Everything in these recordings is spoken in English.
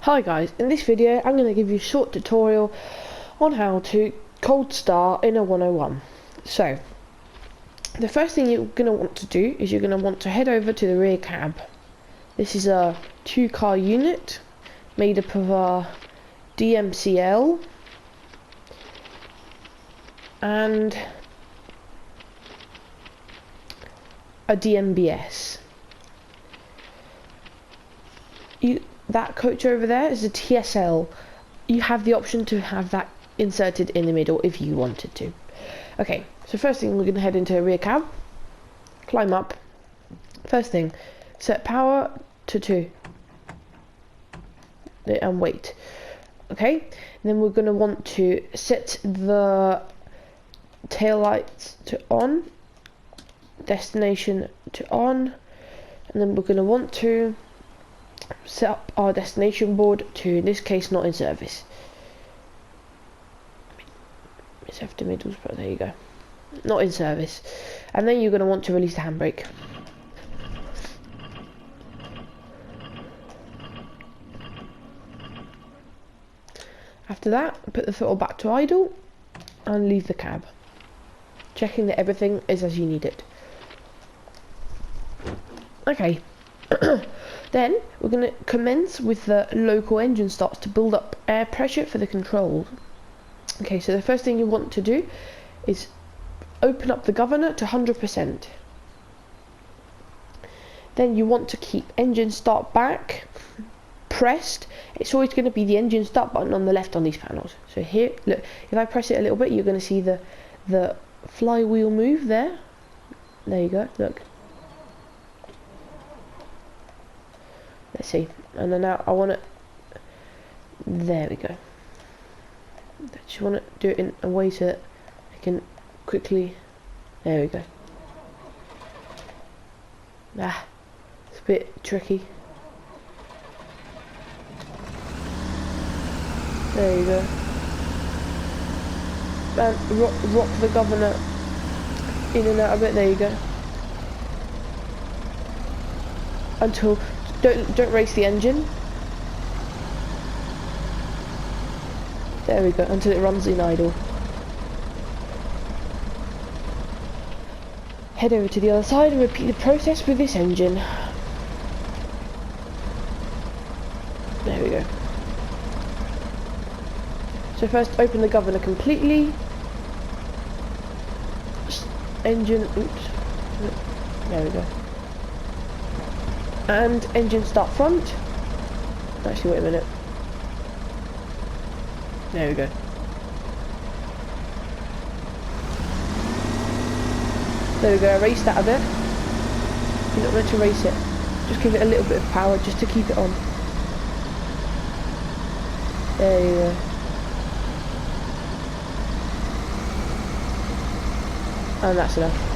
Hi guys, in this video I'm going to give you a short tutorial on how to cold start in a 101. So, the first thing you're going to want to do is you're going to want to head over to the rear cab. This is a 2-car unit made up of a DMCL and a DMBS. That coach over there is a TSL. You have the option to have that inserted in the middle if you wanted to. Okay, so first thing we're going to head into a rear cab, climb up. First thing, set power to 2 and wait. Okay, and then we're going to want to set the tail lights to on, destination to on, and then we're going to want to set up our destination board to, in this case, not in service. It's after middles, but there you go. Not in service. And then you're going to want to release the handbrake. After that, put the throttle back to idle and leave the cab, checking that everything is as you need it. Okay. Then we're going to commence with the local engine starts to build up air pressure for the controls. Okay, so the first thing you want to do is open up the governor to 100%. Then you want to keep engine start back pressed. It's always going to be the engine start button on the left on these panels. So here, look, if I press it a little bit, you're going to see the flywheel move there. There you go, look. Let's see, and then now I want it, there we go. I just want to do it in a way so that I can quickly, there we go. It's a bit tricky. There you go. And rock the governor in and out a bit, there you go. Until, don't race the engine. There we go, until it runs in idle. Head over to the other side and repeat the process with this engine. There we go. So first open the governor completely. Engine, oops. There we go. And engine start front. Actually, wait a minute. There we go. There we go, erase that a bit. You're not meant to erase it. Just give it a little bit of power just to keep it on. There you go. And that's enough.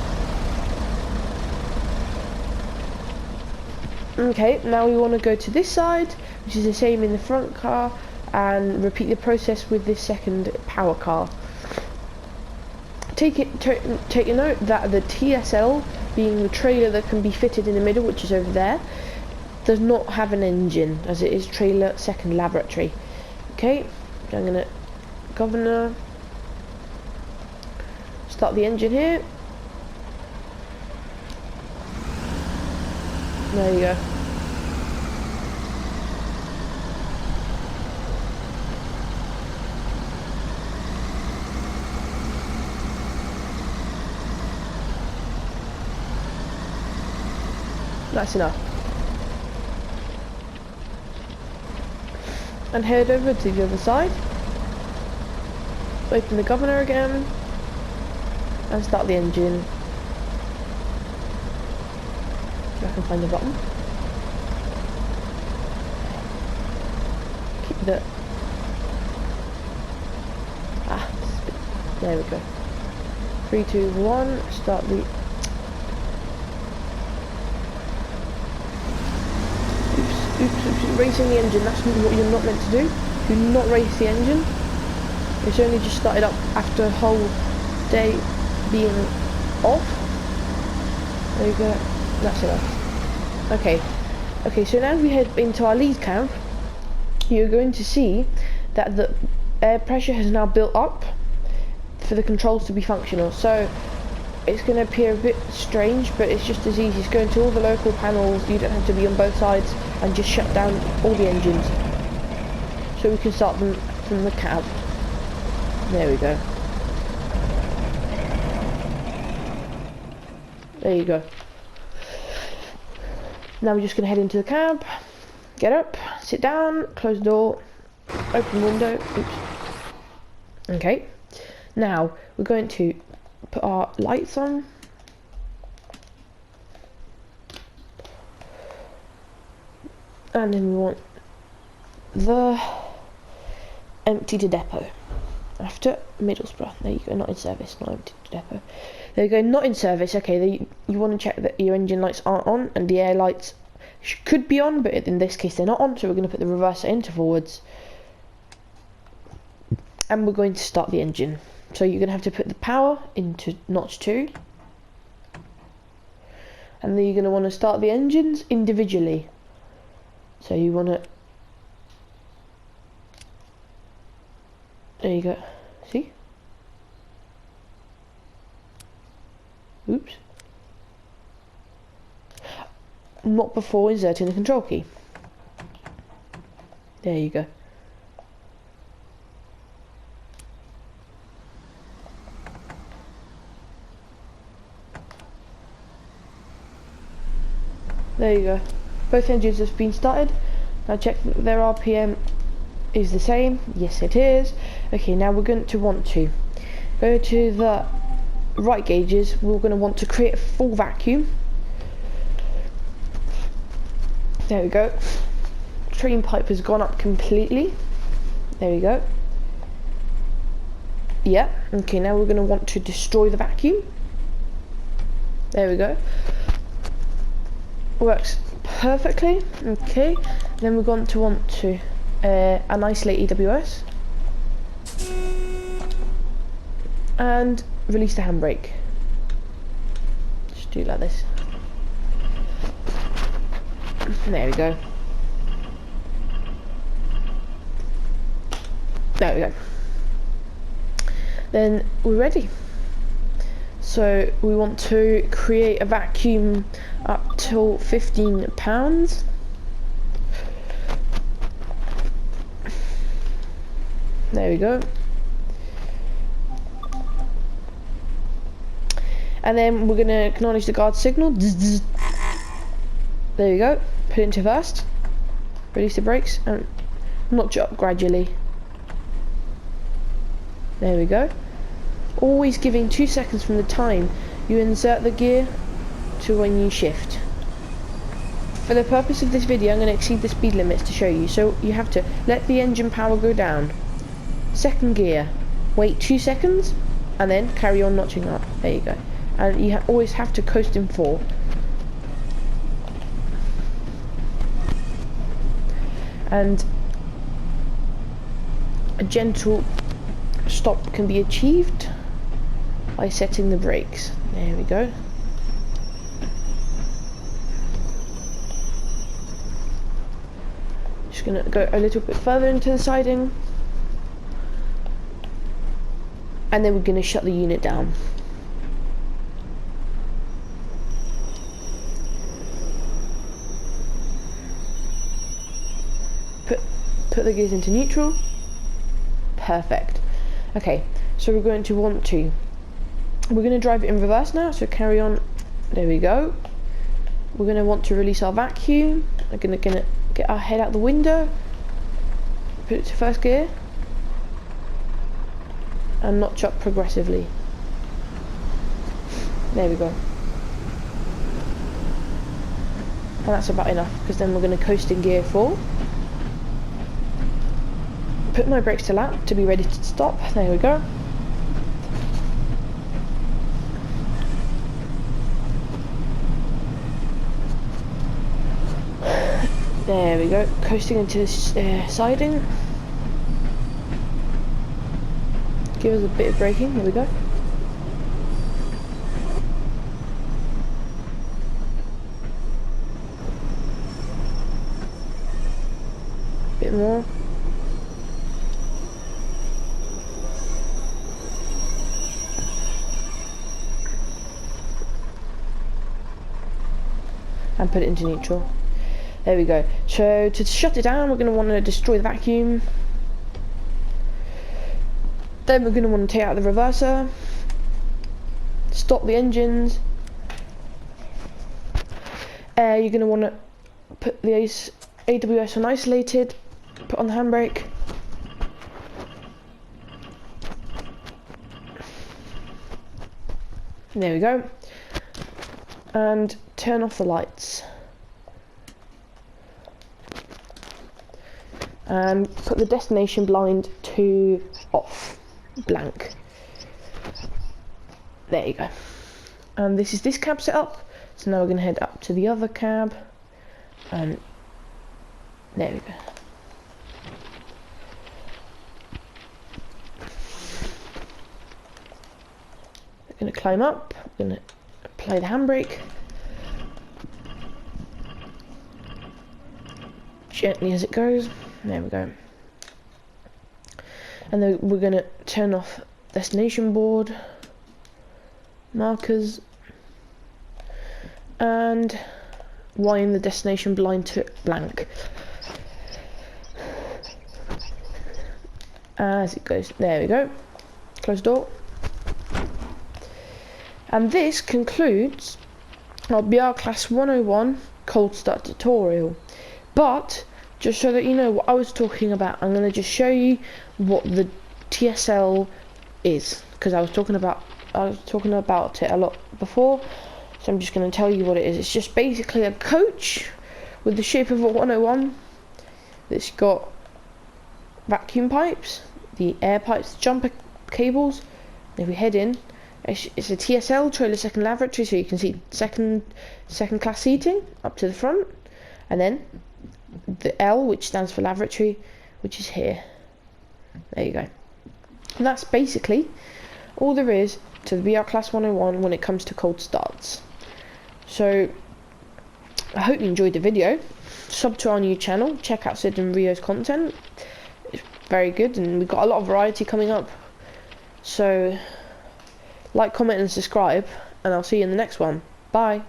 Okay, now we want to go to this side, which is the same in the front car, and repeat the process with this second power car. Take a note that the TSL, being the trailer that can be fitted in the middle, which is over there, does not have an engine, as it is trailer second laboratory. Okay, I'm going to governor, start the engine here. There you go. That's enough. And head over to the other side. Open the governor again. And start the engine. I can find the button. Keep the... there we go. 3, 2, 1, start the... Oops, racing the engine, that's what you're not meant to do. Do not race the engine. It's only just started up after a whole day being off. There you go, that's enough. Okay, so now we head into our lead cab, you're going to see that the air pressure has now built up for the controls to be functional. So it's going to appear a bit strange, but it's just as easy as going to all the local panels. You don't have to be on both sides, and just shut down all the engines so we can start them from the cab. There we go. There you go. Now we're just going to head into the cab, get up, sit down, close the door, open window. Oops. Okay. Now we're going to put our lights on. And then we want the empty to depot. After Middlesbrough. There you go, not in service, not empty to depot. There you go, not in service. Okay, you want to check that your engine lights aren't on, and the air lights could be on, but in this case they're not on, so we're going to put the reverser into forwards. And we're going to start the engine. So you're going to have to put the power into notch 2. And then you're going to want to start the engines individually. So you want to... There you go. See? Oops. Not before inserting the control key. There you go. There you go. Both engines have been started. Now check that their RPM is the same. Yes, it is. Okay, now we're going to want to go to the right gauges. We're going to want to create a full vacuum. There we go. Stream pipe has gone up completely. There we go. Yeah. Okay, now we're going to want to destroy the vacuum. There we go. Works perfectly. Okay, then we're going to want to unisolate EWS and release the handbrake. Just do it like this. There we go. There we go. Then we're ready. So we want to create a vacuum up to 15 pounds. There we go. And then we're going to acknowledge the guard signal. There you go. Put it into first. Release the brakes and notch up gradually. There we go. Always giving 2 seconds from the time you insert the gear to when you shift. For the purpose of this video, I'm going to exceed the speed limits to show you. So you have to let the engine power go down. Second gear. Wait 2 seconds and then carry on notching up. There you go. And you always have to coast in 4. And a gentle stop can be achieved by setting the brakes. There we go. Just gonna go a little bit further into the siding, and then we're gonna shut the unit down. Put the gears into neutral. Perfect. Okay, so we're going to want to, we're going to drive it in reverse now, so carry on. There we go. We're going to want to release our vacuum. We're going to get our head out the window, put it to first gear, and notch up progressively. There we go. And that's about enough, because then we're going to coast in gear 4. Put my brakes to lap to be ready to stop. There we go. There we go. Coasting into this siding. Give us a bit of braking. There we go. Bit more. and put it into neutral. There we go. So to shut it down, we're going to want to destroy the vacuum. Then we're going to want to take out the reverser, stop the engines. You're going to want to put the AWS on isolated, put on the handbrake. There we go. And turn off the lights. And put the destination blind to off, blank. There you go. And this is this cab setup. So now we're going to head up to the other cab, and there we go. We're going to climb up, we're going to apply the handbrake. Gently as it goes. There we go. And then we're going to turn off destination board, markers, and wind the destination blind to blank. As it goes. There we go. Close door. And this concludes our BR Class 101 cold start tutorial. But just so that you know what I was talking about, I'm going to just show you what the TSL is, because I was talking about it a lot before. So I'm just going to tell you what it is. It's just basically a coach with the shape of a 101 that's got vacuum pipes, the air pipes, the jumper cables. If we head in, it's a TSL, trailer second lavatory, so you can see second class seating up to the front, and then the L, which stands for lavatory, which is here. There you go. And that's basically all there is to the BR Class 101 when it comes to cold starts. So I hope you enjoyed the video. Sub to our new channel, check out Sid and Rio's content. It's very good, and we've got a lot of variety coming up. So like, comment and subscribe, and I'll see you in the next one. Bye.